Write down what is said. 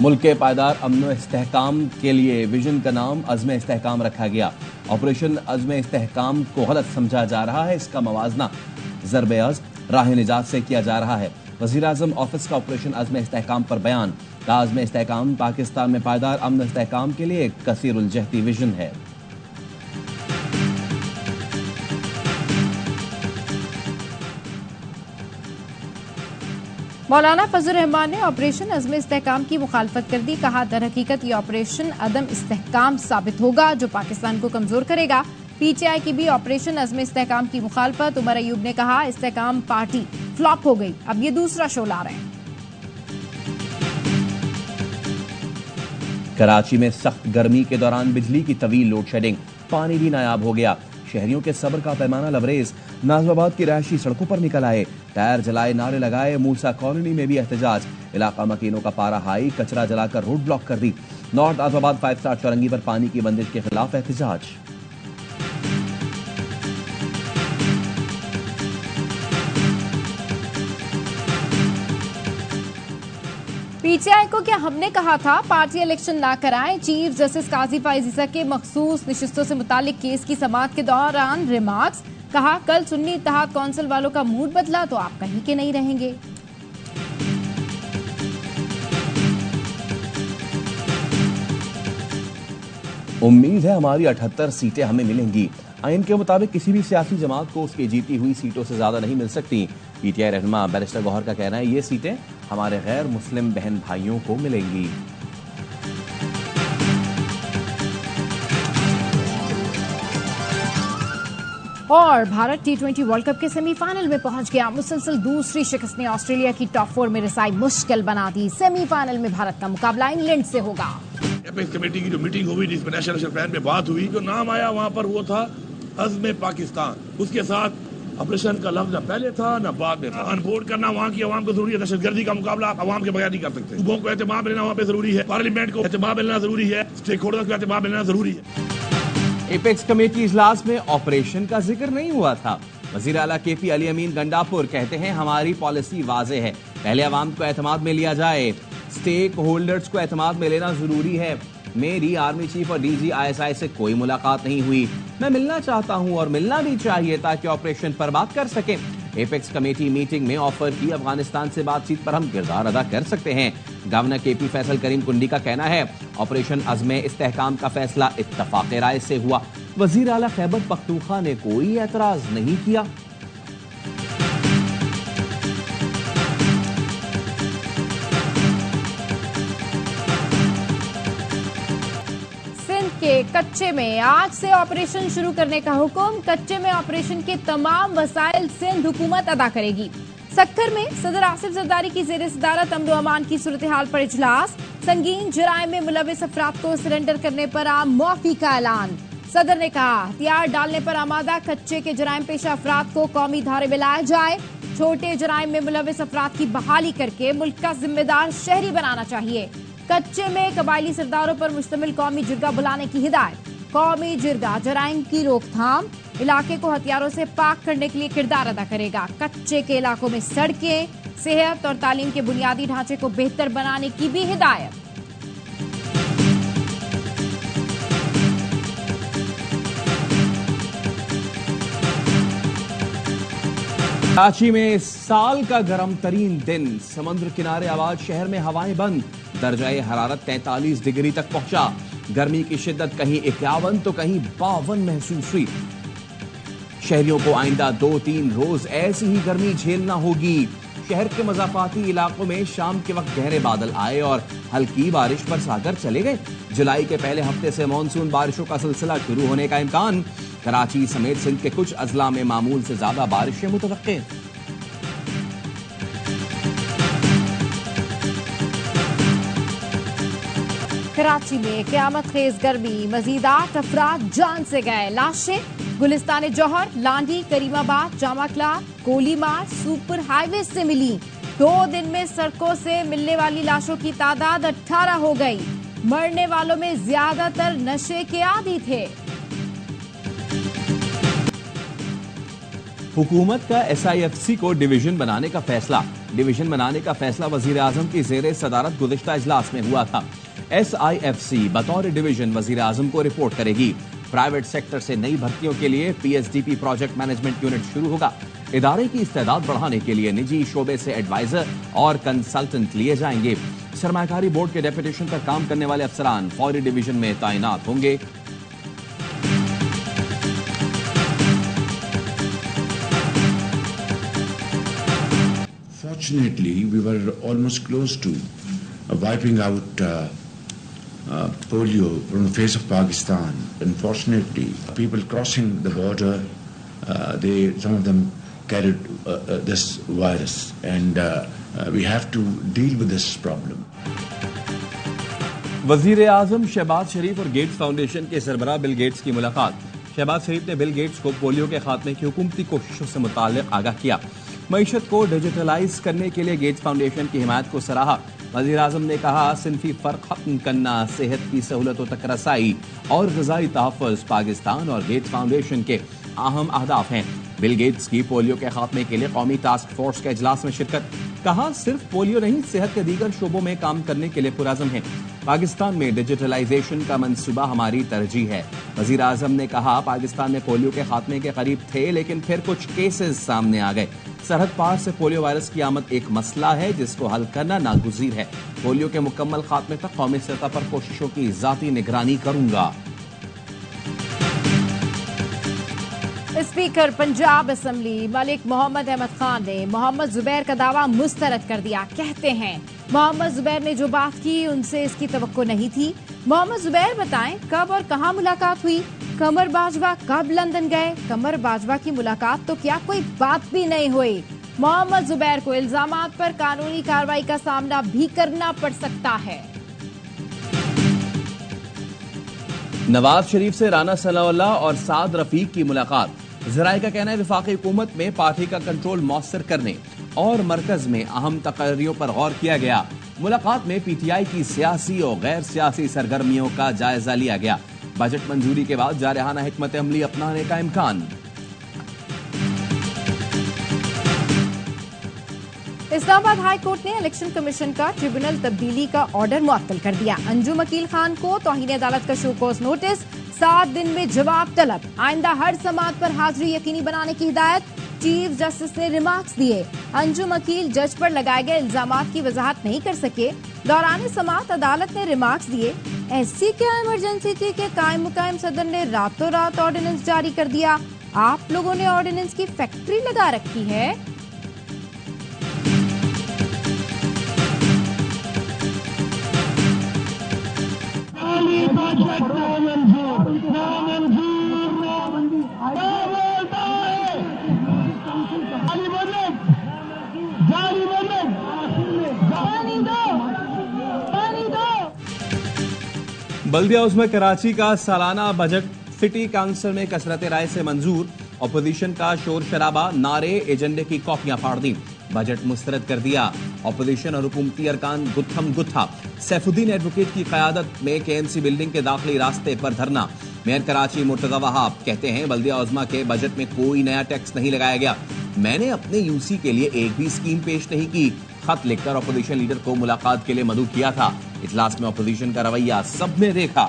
मुल्क के पायदार अमन व इस्तेहकाम के लिए विजन का नाम अज़्म इस्तेहकाम रखा गया। ऑपरेशन अज़्म इस्तेहकाम को गलत समझा जा रहा है, इसका मवाजना ज़रब-ए-अज़्म राह निजात से किया जा रहा है। वज़ीर-ए-आज़म ऑफिस का ऑपरेशन अज़्म इस्तेहकाम पर बयान। अज़्म इस्तेहकाम पाकिस्तान में पायदार अमन इस्तेहकाम के लिए एक कसीरुल जहती विजन है। मौलाना फजल रहमान ने ऑपरेशन अज़्म इस्तेहकाम की मुखालफत कर दी। कहा, दर हकीकत ये ऑपरेशन अदम इस्तेहकाम साबित होगा जो पाकिस्तान को कमजोर करेगा। पीटीआई की भी ऑपरेशन अज़्म इस्तेहकाम की मुखालफत। उमर अयूब ने कहा, इस्तेहकाम पार्टी फ्लॉप हो गई, अब ये दूसरा शो ला रहे हैं। कराची में सख्त गर्मी के दौरान बिजली की तवील लोड शेडिंग, पानी भी नायाब हो गया। शहरियों के सब्र का पैमाना लबरेज। नाजमाबाद की रहायशी सड़कों पर निकल आए, टायर जलाए, नारे लगाए। मूसा कॉलोनी में भी एहतजाज। इलाका मकीनों का पारा हाई, कचरा जलाकर रोड ब्लॉक कर दी। नॉर्थ नाजमाबाद 5 स्टार चौरंगी पर पानी की बंदिश के खिलाफ एहतजाज। पीटीआई को क्या हमने कहा था पार्टी इलेक्शन ना कराएं। चीफ जस्टिस काजी फाइज ईसा के मखसूस निशिस्तों से मुतालिक केस की समाअत के दौरान रिमार्क्स। कहा, कल सुन्नी इत्तेहाद कौंसिल वालों का मूड बदला तो आप कहीं के नहीं रहेंगे। उम्मीद है हमारी 78 सीटें हमें मिलेंगी। आइन के मुताबिक किसी भी सियासी जमात को उसकी जीती हुई सीटों से ज्यादा नहीं मिल सकती। पीटीआई रहनुमा बैरिस्टर गौहर का कहना है, ये सीटें हमारे गैर मुस्लिम बहन भाइयों को मिलेंगी। और भारत T20 वर्ल्ड कप के सेमीफाइनल में पहुंच गया। मुसलसल दूसरी शिकस्त ने ऑस्ट्रेलिया की टॉप 4 में रसाई मुश्किल बना दी। सेमीफाइनल में भारत का मुकाबला इंग्लैंड से होगा। एपेक्स कमेटी की जो मीटिंग हुई जिसमें नेशनल प्लान पे बात हुई, जो नाम आया वहाँ पर वो था अज़्म पाकिस्तान। उसके साथ ऑपरेशन का लफ्ज न पहले था न बाद में था। अनबोर्ड करना वहाँ की आवाम को जरूरी है। दहशतगर्दी का मुकाबला आप आवाम के बगैर नहीं कर सकते। सूबों को एहतमाम मिलना वहाँ पे जरूरी है। पार्लियामेंट को एहतमाम मिलना जरूरी है। स्टेक होल्डर्स को एहतमाम मिलना जरूरी है। एपेक्स कमेटी इजलास में ऑपरेशन का जिक्र नहीं हुआ था। वजीर आला केपी अली अमीन गंडापुर कहते हैं, हमारी पॉलिसी वाजे है, पहले अवाम को एतमाद में लिया जाए, स्टेक होल्डर्स को एतमाद में लेना जरूरी है। मेरी आर्मी चीफ और डीजी आईएसआई से कोई मुलाकात नहीं हुई। मैं मिलना चाहता हूं और मिलना भी चाहिए ताकि ऑपरेशन पर बात कर सकें। एपेक्स कमेटी मीटिंग में ऑफर की अफगानिस्तान से बातचीत पर हम किरदार अदा कर सकते हैं। गवर्नर केपी फैसल करीम कुंडी का कहना है, ऑपरेशन अज़्म इस्तेहकाम का फैसला इत्तफाक राय से हुआ। वजीर आला खैबर पख्तूनख्वा ने कोई एतराज नहीं किया। के कच्चे में आज से ऑपरेशन शुरू करने का हुक्म। कच्चे में ऑपरेशन के तमाम वसाइल सिंध हुकूमत अदा करेगी। सक्खर में सदर आसिफ जरदारी की जेर सदारत अमन व अमान की सूरत हाल पर इजलास। संगीन जराइम में मुलविस अफराद को सरेंडर करने पर आम मुआफी का ऐलान। सदर ने कहा, हथियार डालने पर आमादा कच्चे के जराइम पेशा अफराद को कौमी धारे में लाया जाए। छोटे जराइम में मुलविस अफराद की बहाली करके मुल्क का जिम्मेदार शहरी बनाना चाहिए। कच्चे में कबायली सरदारों पर मुश्तमिल कौमी जिरगा बुलाने की हिदायत। कौमी जिरगा जराइम की रोकथाम, इलाके को हथियारों से पाक करने के लिए किरदार अदा करेगा। कच्चे के इलाकों में सड़कें, सेहत और तालीम के बुनियादी ढांचे को बेहतर बनाने की भी हिदायत। कराची में साल का गर्म तरीन दिन। समुद्र किनारे आबाद शहर में हवाएं बंद। दर्जाए हरारत 43 डिग्री तक पहुंचा। गर्मी की शिद्दत कहीं 51 तो कहीं 52 महसूस हुई। शहरियों को आइंदा 2-3 रोज ऐसी ही गर्मी झेलना होगी। शहर के मज़ाफाती इलाकों में शाम के वक्त गहरे बादल आए और हल्की बारिश पर सागर चले गए। जुलाई के पहले हफ्ते से मानसून बारिशों का सिलसिला शुरू होने का इम्कान। कराची समेत सिंध के कुछ अजला में मामूल से ज्यादा बारिशें मुतवक्के। कराची में क़यामत खेज गर्मी, मजीद 8 अफराद जान से गए। लाशें गुलिस्तान जौहर, लांडी, करीमाबाद, जामा क्लास, कोलीमार, सुपर हाईवे से मिली। 2 दिन में सड़कों से मिलने वाली लाशों की तादाद 18 हो गई। मरने वालों में ज्यादातर नशे के आदी थे। हुकूमत का SIFC को डिवीजन बनाने का फैसला वजीर आजम की जेर सदारत गुज़िश्ता इजलास में हुआ था। SIFC बतौर डिवीजन वजीर आजम को रिपोर्ट करेगी। प्राइवेट सेक्टर से नई भर्तियों के लिए PSDP प्रोजेक्ट मैनेजमेंट यूनिट शुरू होगा। इदारे की इस्तेदाद बढ़ाने के लिए निजी शोबे से एडवाइजर और कंसल्टेंट लिए जाएंगे। सरमाकारी बोर्ड के डेपुटेशन पर काम करने वाले अफसरान फौरी डिवीजन में तैनात होंगे। Fortunately, we were almost close to wiping out polio from the face of Pakistan. Unfortunately, people crossing the border, some of them carried this virus, and we have to deal with this problem. वजीर आजम शहबाज शरीफ और gets foundation के सरबराह Bill Gates की मुलाकात। शहबाज शरीफ ने Bill Gates को polio के खात्मे की हुकूमती कोशिशों से मुताल्लिक आगाह किया। मईशत को डिजिटलाइज करने के लिए गेट्स फाउंडेशन की हिमायत को सराहा। वजीर आजम ने कहा, सिनफी फर्क खत्म करना, सेहत की सहूलतों तक रसाई और ग़िज़ाई तहफ़्फ़ुज़ पाकिस्तान और गेट्स फाउंडेशन के अहम अहदाफ हैं। बिल गेट्स की पोलियो के खात्मे के लिए कौमी टास्क फोर्स के इजलास में शिरकत। कहा, सिर्फ पोलियो नहीं, सेहत के दीगर शोबों में काम करने के लिए पुरअज़म है। पाकिस्तान में डिजिटलाइजेशन का मंसूबा हमारी तरजीह है। वजीर आजम ने कहा, पाकिस्तान में पोलियो के खात्मे के करीब थे, लेकिन फिर कुछ केसेस सामने आ गए। सरहद पार से पोलियो वायरस की आमद एक मसला है जिसको हल करना नागुज़ीर है। पोलियो के मुकम्मल खात्मे तक कौमी सतह पर कोशिशों की ज़ाती निगरानी करूंगा। स्पीकर पंजाब असम्बली मलिक मोहम्मद अहमद खान ने मोहम्मद जुबैर का दावा मुस्तरद कर दिया। कहते हैं, मोहम्मद जुबैर ने जो बात की उनसे इसकी तवक्को नहीं थी। मोहम्मद जुबैर बताएं कब और कहां मुलाकात हुई। कमर बाजवा कब लंदन गए। कमर बाजवा की मुलाकात तो क्या कोई बात भी नहीं हुई। मोहम्मद जुबैर को इल्जामात पर कानूनी कार्रवाई का सामना भी करना पड़ सकता है। नवाज शरीफ से राना सनाउल्लाह और साद रफीक की मुलाकात। ज़राए का कहना है, वफाकी हुकूमत में पार्टी का कंट्रोल मौसर करने और मरकज में अहम तकरीरों पर गौर किया गया। मुलाकात में PTI की सियासी और गैर सियासी सरगर्मियों का जायजा लिया गया। बजट मंजूरी के बाद जारहाना हिकमत अमली अपनाने का इम्कान। इस्लामाबाद हाई कोर्ट ने इलेक्शन कमीशन का ट्रिब्यूनल तब्दीली का ऑर्डर मुअत्तल कर दिया। अंजुम अकील खान को तौहीन अदालत का शो कॉज नोटिस, 7 दिन में जवाब तलब। आइंदा हर समात पर हाजिरी यकीनी बनाने की हिदायत। चीफ जस्टिस ने रिमार्क्स दिए। अंजुम अकील जज पर लगाए गए इल्जामात की वजाहत नहीं कर सके। दौरान समात अदालत ने रिमार्क्स दिए, ऐसी क्या इमरजेंसी थी कि कायम मुकायम सदर ने रातों रात ऑर्डिनेंस जारी कर दिया। आप लोगों ने ऑर्डिनेंस की फैक्ट्री लगा रखी है। बल्दिया उस्मा कराची का सालाना बजट सिटी काउंसिल में कसरत राय से मंजूर। अपोजिशन का शोर शराबा, नारे, एजेंडे की कॉपियां फाड़ दी। बजट मुस्तरद कर दिया। अपोजिशन और हुकूमती अरकान गुत्थम गुत्था। सैफुद्दीन एडवोकेट की क़यादत में KMC बिल्डिंग के दाखिली रास्ते पर धरना। मेयर कराची मुर्तज़ा वहाब कहते हैं, बल्दिया उज़्मा के बजट में कोई नया टैक्स नहीं लगाया गया। मैंने अपने यूसी के लिए एक भी स्कीम पेश नहीं की। खत लिखकर अपोजिशन लीडर को मुलाकात के लिए मदऊ किया था। इजलास में अपोजिशन का रवैया सबने देखा।